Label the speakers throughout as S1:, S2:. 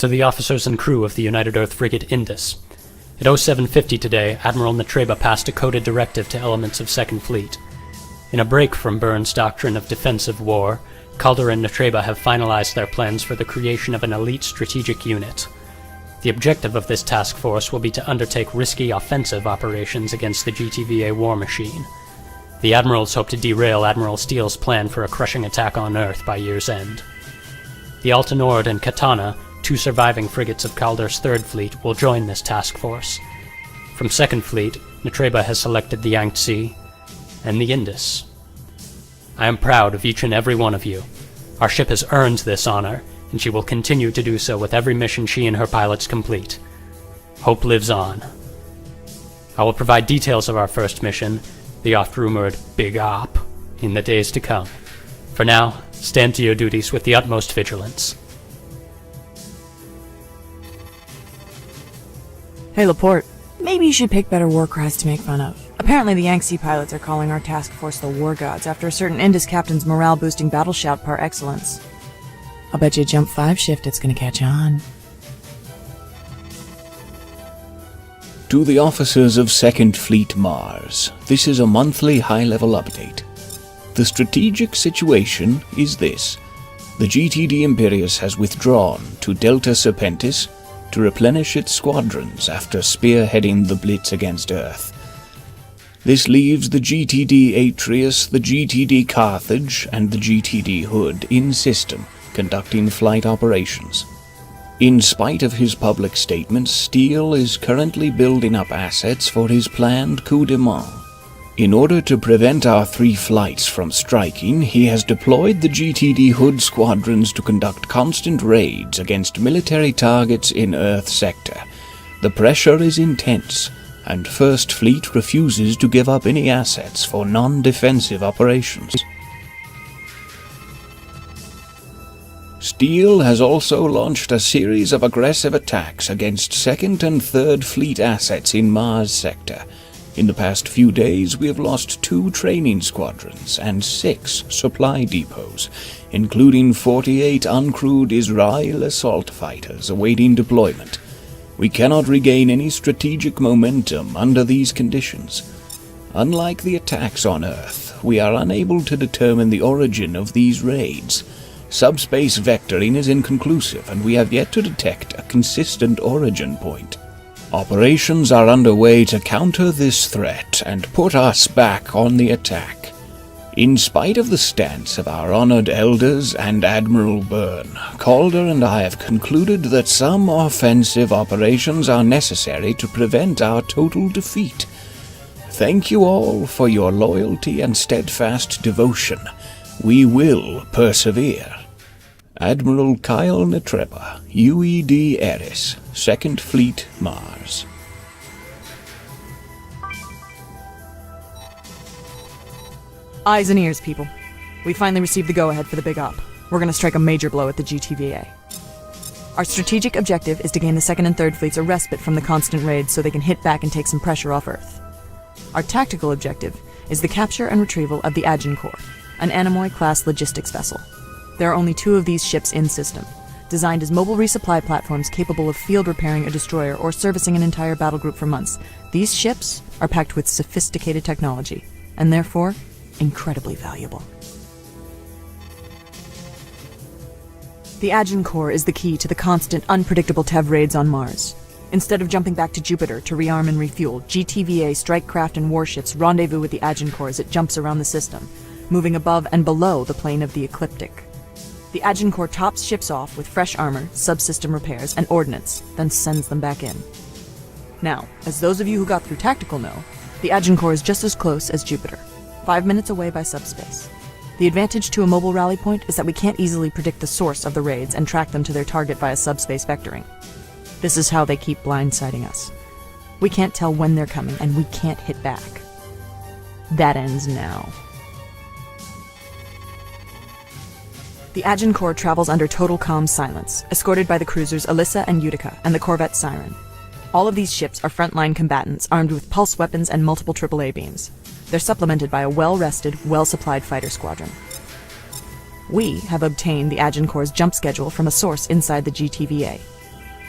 S1: To the officers and crew of the United Earth frigate Indus. At 0750 today, Admiral Netreba passed a coded directive to elements of Second Fleet. In a break from Burns' doctrine of defensive war, Calder and Netreba have finalized their plans for the creation of an elite strategic unit. The objective of this task force will be to undertake risky offensive operations against the GTVA war machine. The Admirals hope to derail Admiral Steele's plan for a crushing attack on Earth by year's end. The Altanord and Katana, two surviving frigates of Calder's Third Fleet, will join this task force. From Second Fleet, Netreba has selected the Yangtze and the Indus. I am proud of each and every one of you. Our ship has earned this honor, and she will continue to do so with every mission she and her pilots complete. Hope lives on. I will provide details of our first mission, the oft-rumored Big Op, in the days to come. For now, stand to your duties with the utmost vigilance.
S2: Hey, Laporte. Maybe you should pick better war cries to make fun of. Apparently the Yangtze pilots are calling our task force the War Gods after a certain Indus captain's morale-boosting battle shout par excellence. I'll bet you jump 5 shift it's gonna catch on.
S3: To the officers of Second Fleet Mars, this is a monthly high-level update. The strategic situation is this. The GTD Imperius has withdrawn to Delta Serpentis to replenish its squadrons after spearheading the blitz against Earth. This leaves the GTD Atreus, the GTD Carthage, and the GTD Hood in system, conducting flight operations. In spite of his public statements, Steele is currently building up assets for his planned coup de main. In order to prevent our 3 flights from striking, he has deployed the GTD Hood squadrons to conduct constant raids against military targets in Earth sector. The pressure is intense, and First Fleet refuses to give up any assets for non-defensive operations. Steele has also launched a series of aggressive attacks against Second and Third Fleet assets in Mars sector. In the past few days, we have lost 2 training squadrons and 6 supply depots, including 48 uncrewed Israel assault fighters awaiting deployment. We cannot regain any strategic momentum under these conditions. Unlike the attacks on Earth, we are unable to determine the origin of these raids. Subspace vectoring is inconclusive, and we have yet to detect a consistent origin point. Operations are underway to counter this threat and put us back on the attack. In spite of the stance of our honored elders and Admiral Byrne, Calder and I have concluded that some offensive operations are necessary to prevent our total defeat. Thank you all for your loyalty and steadfast devotion. We will persevere. Admiral Kyle Netreba, UED Eris, Second Fleet Mars.
S2: Eyes and ears, people. We finally received the go-ahead for the Big Op. We're gonna strike a major blow at the GTVA. Our strategic objective is to gain the Second and Third Fleets a respite from the constant raids so they can hit back and take some pressure off Earth. Our tactical objective is the capture and retrieval of the Agincourt, an Anemoy-class logistics vessel. There are only 2 of these ships in system, designed as mobile resupply platforms capable of field repairing a destroyer or servicing an entire battle group for months. These ships are packed with sophisticated technology, and therefore, incredibly valuable. The Agincourt is the key to the constant, unpredictable TEV raids on Mars. Instead of jumping back to Jupiter to rearm and refuel, GTVA strike craft and warships rendezvous with the Agincourt as it jumps around the system, moving above and below the plane of the ecliptic. The Agincourt tops ships off with fresh armor, subsystem repairs, and ordnance, then sends them back in. Now, as those of you who got through tactical know, the Agincourt is just as close as Jupiter, 5 minutes away by subspace. The advantage to a mobile rally point is that we can't easily predict the source of the raids and track them to their target via subspace vectoring. This is how they keep blindsiding us. We can't tell when they're coming, and we can't hit back. That ends now. The Agincourt travels under total calm silence, escorted by the cruisers Alyssa and Utica and the corvette Siren. All of these ships are frontline combatants armed with pulse weapons and multiple AAA beams. They're supplemented by a well-rested, well-supplied fighter squadron. We have obtained the Agincourt's jump schedule from a source inside the GTVA.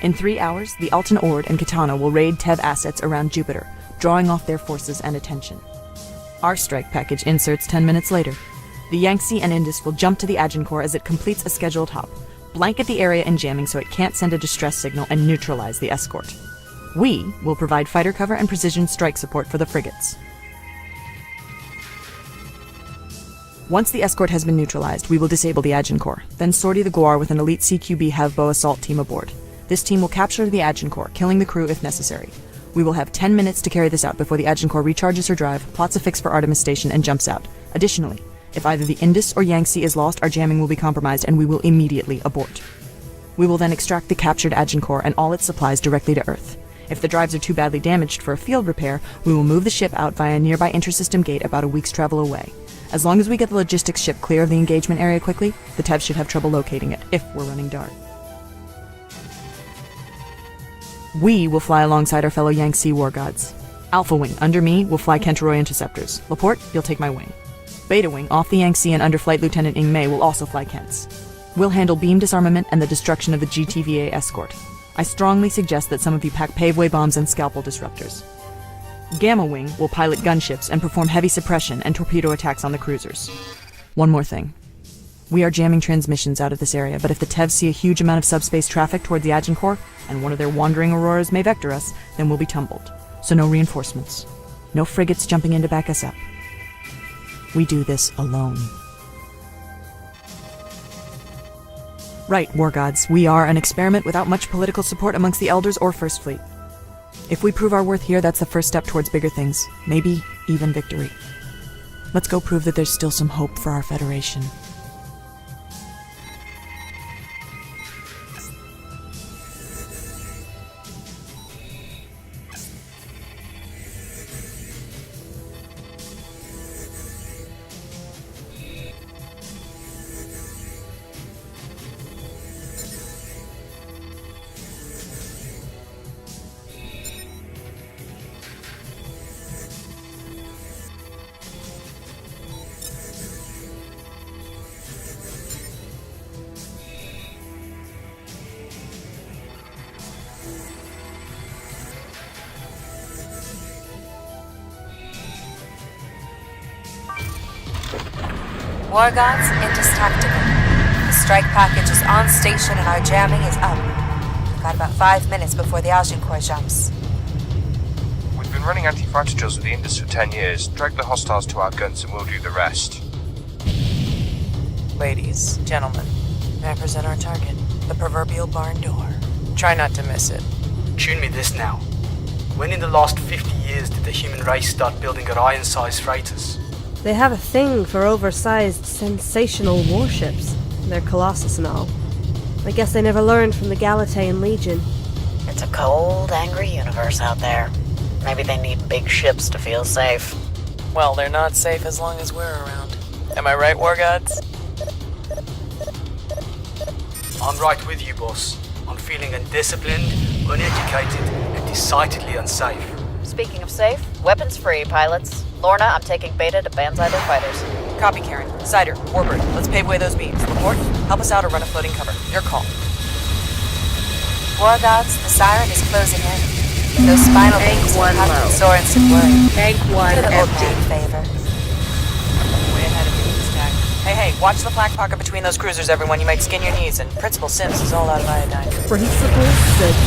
S2: In 3 hours, the Altan Ord and Katana will raid Tev assets around Jupiter, drawing off their forces and attention. Our strike package inserts 10 minutes later. The Yangtze and Indus will jump to the Agincourt as it completes a scheduled hop, blanket the area in jamming so it can't send a distress signal, and neutralize the escort. We will provide fighter cover and precision strike support for the frigates. Once the escort has been neutralized, we will disable the Agincourt, then sortie the Guar with an elite CQB Havbo assault team aboard. This team will capture the Agincourt, killing the crew if necessary. We will have 10 minutes to carry this out before the Agincourt recharges her drive, plots a fix for Artemis Station, and jumps out. Additionally, if either the Indus or Yangtze is lost, our jamming will be compromised and we will immediately abort. We will then extract the captured Agincourt and all its supplies directly to Earth. If the drives are too badly damaged for a field repair, we will move the ship out via a nearby intersystem gate about a week's travel away. As long as we get the logistics ship clear of the engagement area quickly, the Tev should have trouble locating it, if we're running dart. We will fly alongside our fellow Yangtze war gods. Alpha Wing, under me, will fly Kentaroy interceptors. Laporte, you'll take my wing. Beta Wing, off the Yangtze and under Flight Lieutenant Ing Mei, will also fly Kent's. We'll handle beam disarmament and the destruction of the GTVA escort. I strongly suggest that some of you pack paveway bombs and scalpel disruptors. Gamma Wing will pilot gunships and perform heavy suppression and torpedo attacks on the cruisers. One more thing. We are jamming transmissions out of this area, but if the Tev see a huge amount of subspace traffic toward the Agincourt, and one of their wandering auroras may vector us, then we'll be tumbled. So no reinforcements. No frigates jumping in to back us up. We do this alone. Right, war gods, we are an experiment without much political support amongst the Elders or First Fleet. If we prove our worth here, that's the first step towards bigger things. Maybe even victory. Let's go prove that there's still some hope for our Federation.
S4: War Gods, Indus Tactical. The strike package is on station and our jamming is up. We've got about 5 minutes before the Agincourt jumps.
S5: We've been running anti-fighter drills with the Indus for 10 years. Drag the hostiles to our guns and we'll do the rest.
S6: Ladies, gentlemen, may I present our target? The proverbial barn door. Try not to miss it.
S7: Tune me this now. When in the last 50 years did the human race start building Orion-sized freighters?
S8: They have a thing for oversized, sensational warships. They're Colossus and all. I guess they never learned from the Galatean Legion.
S9: It's a cold, angry universe out there. Maybe they need big ships to feel safe.
S6: Well, they're not safe as long as we're around. Am I right, War Gods?
S7: I'm right with you, boss. I'm feeling undisciplined, uneducated, and decidedly unsafe.
S9: Speaking of safe, weapons free, pilots. Lorna, I'm taking Beta to banzai their fighters.
S6: Copy, Karen. Cider, Warbird, let's pave away those beams. Laporte, help us out or run a floating cover. Your call.
S4: War Gods, the siren is closing in. Those spinal beams will have to Sorensen worry.
S8: Tank 1
S4: Do the old
S8: empty.
S4: man a favor.
S6: Way ahead of you in this tag. Hey, watch the flak pocket between those cruisers, everyone. You might skin your knees, and Principal Sims is all out of iodine.
S8: Principal 6.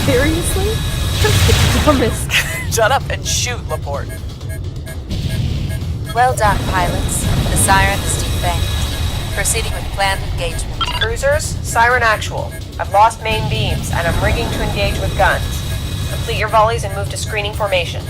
S8: Seriously? That's the dumbest.
S6: Shut up and shoot, Laporte.
S4: Well done, pilots. The siren is debanked. Proceeding with planned engagement.
S10: Cruisers, siren actual. I've lost main beams, and I'm rigging to engage with guns. Complete your volleys and move to screening formation.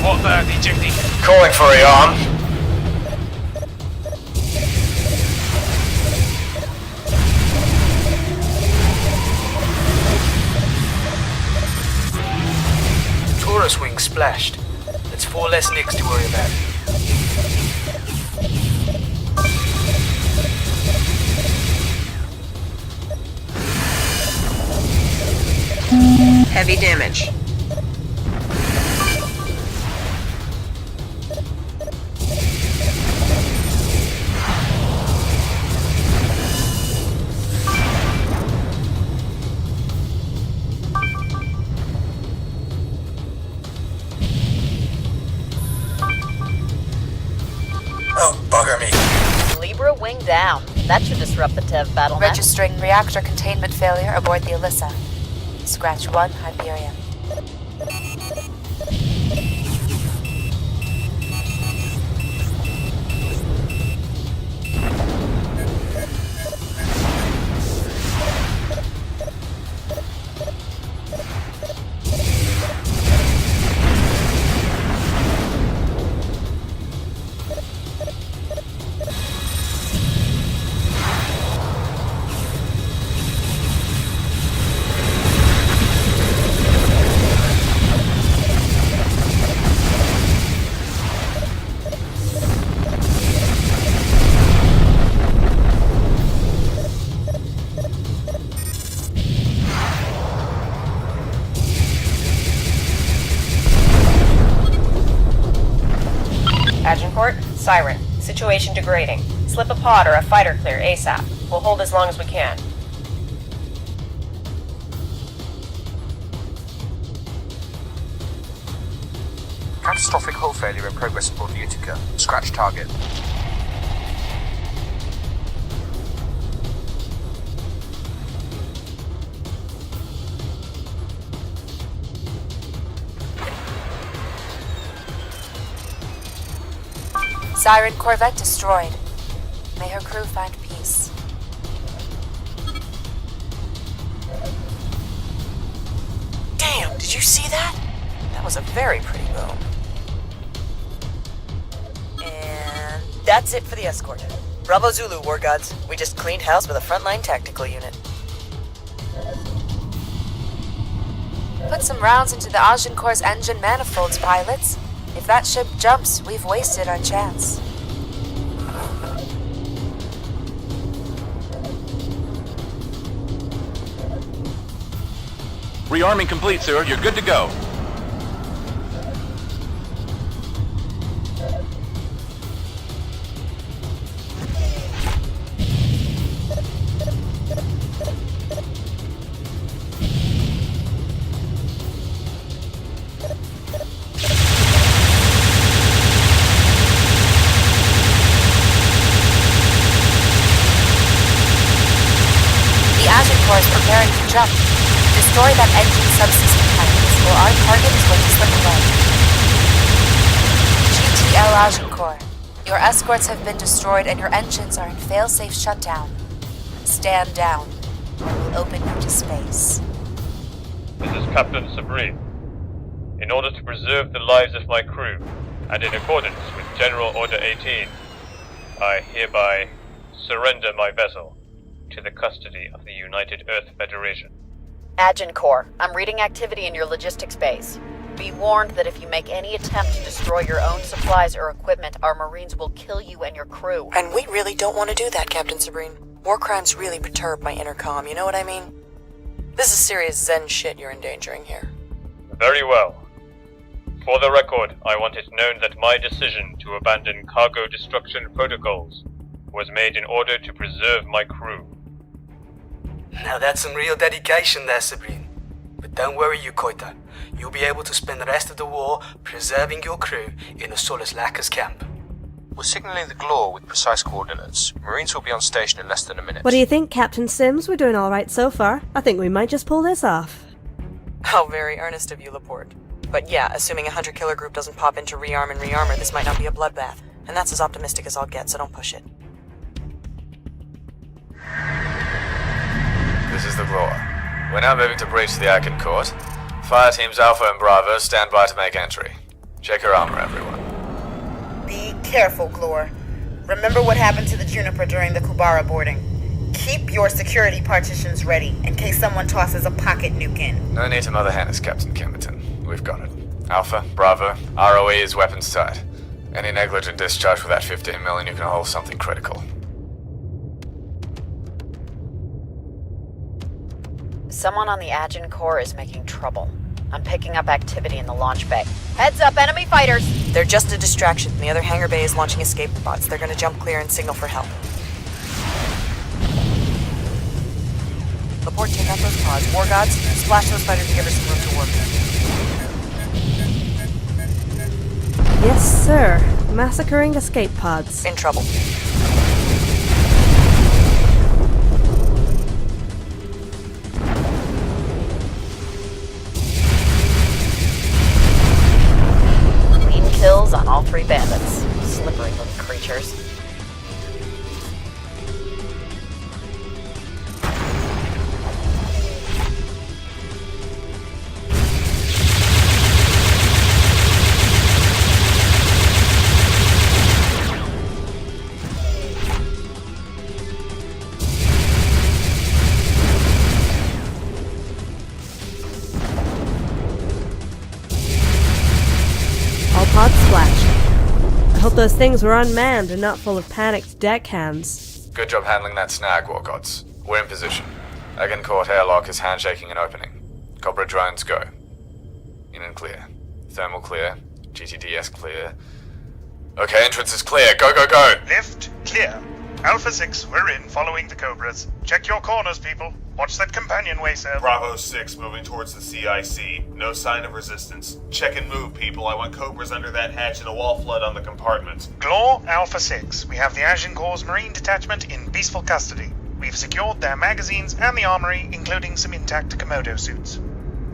S5: What the ejecting?
S7: Calling for a arm. Taurus wing splashed. That's 4 less nicks to worry about.
S10: heavy damage.
S11: Oh, bugger me.
S9: Libra wing down. That should disrupt the TEV battle net.
S4: Registering reactor containment failure aboard the Alyssa. Scratch 1, Hyperion.
S10: Agincourt, Siren. Situation degrading. Slip a pod or a fighter clear ASAP. We'll hold as long as we can.
S5: Catastrophic hull failure in progress aboard the Utica. Scratch target.
S4: Siren corvette destroyed. May her crew find peace.
S6: Damn, did you see that? That was a very pretty boom. And that's it for the escort. Bravo Zulu, War Gods. We just cleaned house with a frontline tactical unit.
S4: Put some rounds into the Agincourt's engine manifolds, pilots. If that ship jumps, we've wasted our chance.
S12: Rearming complete, sir. You're good to go.
S4: Agincourt is preparing to jump. Destroy that engine subsystem, pilots, or our target is going to slip away. GTL Agincourt, your escorts have been destroyed and your engines are in fail-safe shutdown. Stand down, or we'll open you to space.
S13: This is Captain Sabrine. In order to preserve the lives of my crew, and in accordance with General Order 18, I hereby surrender my vessel to the custody of the United Earth Federation.
S9: Agincourt, I'm reading activity in your logistics base. Be warned that if you make any attempt to destroy your own supplies or equipment, our Marines will kill you and your crew.
S6: And we really don't want to do that, Captain Sabrine. War crimes really perturb my intercom, you know what I mean? This is serious Zen shit you're endangering here.
S13: Very well. For the record, I want it known that my decision to abandon cargo destruction protocols was made in order to preserve my crew.
S7: Now that's some real dedication there, Sabrine. But don't worry, Yukoita. You'll be able to spend the rest of the war preserving your crew in the Solus Lacus camp.
S5: We're signaling the Glore with precise coordinates. Marines will be on station in less than a minute.
S8: What do you think, Captain Sims? We're doing alright so far. I think we might just pull this off.
S6: How very earnest of you, Laporte. But yeah, assuming a hunter-killer group doesn't pop in to rearm and rearmor, this might not be a bloodbath. And that's as optimistic as I'll get, so don't push it.
S14: This is the Glore. We're now moving to breach the Agincourt. Fire teams Alpha and Bravo stand by to make entry. Check your armor, everyone.
S15: Be careful, Glore. Remember what happened to the Juniper during the Kubara boarding. Keep your security partitions ready in case someone tosses a pocket nuke in.
S14: No need to mother hen us, Captain Kimberton. We've got it. Alpha, Bravo, ROE is weapons tight. Any negligent discharge with that 15 million, you can hold something critical.
S9: Someone on the Agincourt is making trouble. I'm picking up activity in the launch bay. Heads up, enemy fighters!
S6: They're just a distraction. The other hangar bay is launching escape pods. They're gonna jump clear and signal for help. Laporte, take out those pods. War gods, splash those fighters to give her some room to work.
S8: Yes, sir. Massacring escape pods.
S6: In trouble.
S9: Clean kills on all 3 bandits. Slippery little creatures.
S8: Pods splashed. I hope those things were unmanned and not full of panicked deckhands.
S14: Good job handling that snag, War Gods. We're in position. Agincourt airlock is handshaking and opening. Cobra drones go. In and clear. Thermal clear. GTDS clear. Okay, entrance is clear. Go, go, go!
S16: Lift clear. Alpha 6, we're in, following the Cobras. Check your corners, people. Watch that companionway, sir.
S17: Bravo 6 moving towards the CIC. No sign of resistance. Check and move, people. I want Cobras under that hatch and a wall flood on the compartment.
S16: Glor, Alpha 6. We have the Agincourt's Marine Detachment in peaceful custody. We've secured their magazines and the armory, including some intact Komodo suits.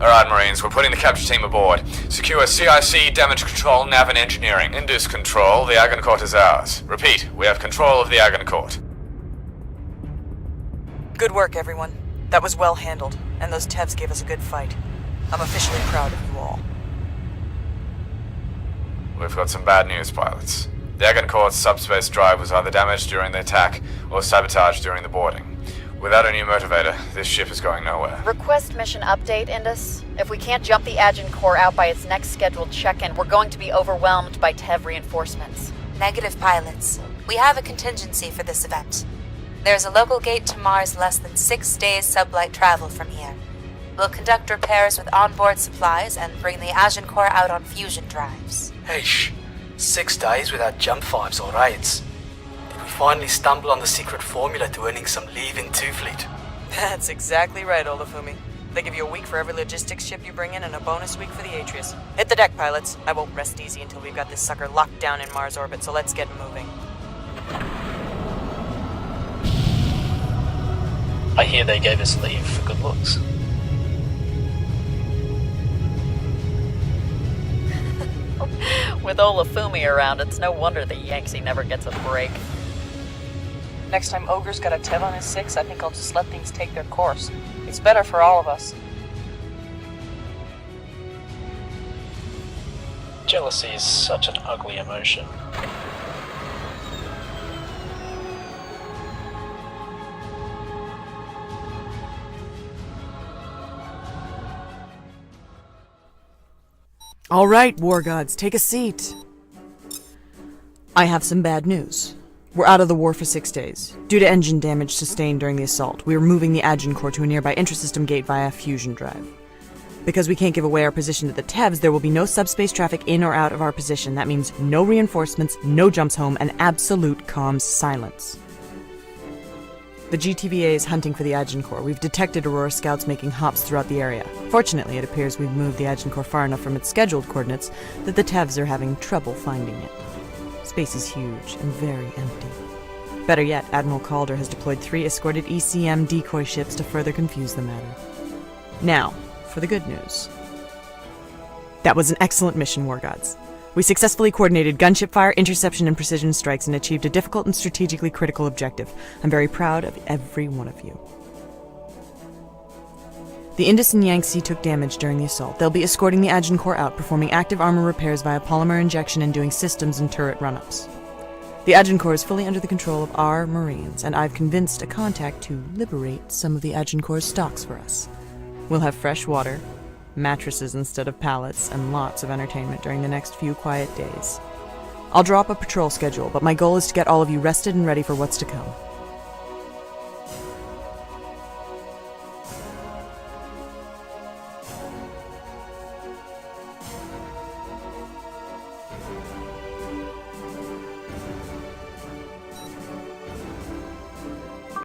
S14: Alright, Marines, we're putting the capture team aboard. Secure CIC, damage control, nav and engineering. Indus control, the Agincourt is ours. Repeat, we have control of the Agincourt.
S6: Good work, everyone. That was well handled, and those Tevs gave us a good fight. I'm officially proud of you all.
S14: We've got some bad news, pilots. The Agincourt's subspace drive was either damaged during the attack or sabotaged during the boarding. Without a new motivator, this ship is going nowhere.
S9: Request mission update, Indus. If we can't jump the Agincourt out by its next scheduled check-in, we're going to be overwhelmed by Tev reinforcements.
S4: Negative, pilots. We have a contingency for this event. There's a local gate to Mars less than 6 days sublight travel from here. We'll conduct repairs with onboard supplies and bring the Agincourt out on fusion drives.
S7: Hey, 6 days without jump 5s or raids. Did we finally stumble on the secret formula to earning some leave in 2 Fleet?
S6: That's exactly right, Olafumi. They give you a week for every logistics ship you bring in and a bonus week for the Atreus. Hit the deck, pilots. I won't rest easy until we've got this sucker locked down in Mars orbit, so let's get moving.
S18: I hear they gave us leave for good looks.
S9: With Olafumi around, it's no wonder the Yanksy never gets a break.
S19: Next time Ogre's got a Tev on his 6, I think I'll just let things take their course. It's better for all of us.
S18: Jealousy is such an ugly emotion.
S2: All right, War Gods, take a seat. I have some bad news. We're out of the war for 6 days. Due to engine damage sustained during the assault, we are moving the Agincourt to a nearby intrasystem gate via fusion drive. Because we can't give away our position to the Tevs, there will be no subspace traffic in or out of our position. That means no reinforcements, no jumps home, and absolute comms silence. The GTVA is hunting for the Agincourt. We've detected Aurora scouts making hops throughout the area. Fortunately, it appears we've moved the Agincourt far enough from its scheduled coordinates that the Tevs are having trouble finding it. Space is huge and very empty. Better yet, Admiral Calder has deployed 3 escorted ECM decoy ships to further confuse the matter. Now, for the good news. That was an excellent mission, War Gods. We successfully coordinated gunship fire, interception, and precision strikes and achieved a difficult and strategically critical objective. I'm very proud of every one of you. The Indus and Yangtze took damage during the assault. They'll be escorting the Agincourt out, performing active armor repairs via polymer injection and doing systems and turret run-ups. The Agincourt is fully under the control of our Marines, and I've convinced a contact to liberate some of the Agincourt's stocks for us. We'll have fresh water, mattresses instead of pallets, and lots of entertainment during the next few quiet days. I'll draw up a patrol schedule, but my goal is to get all of you rested and ready for what's to come.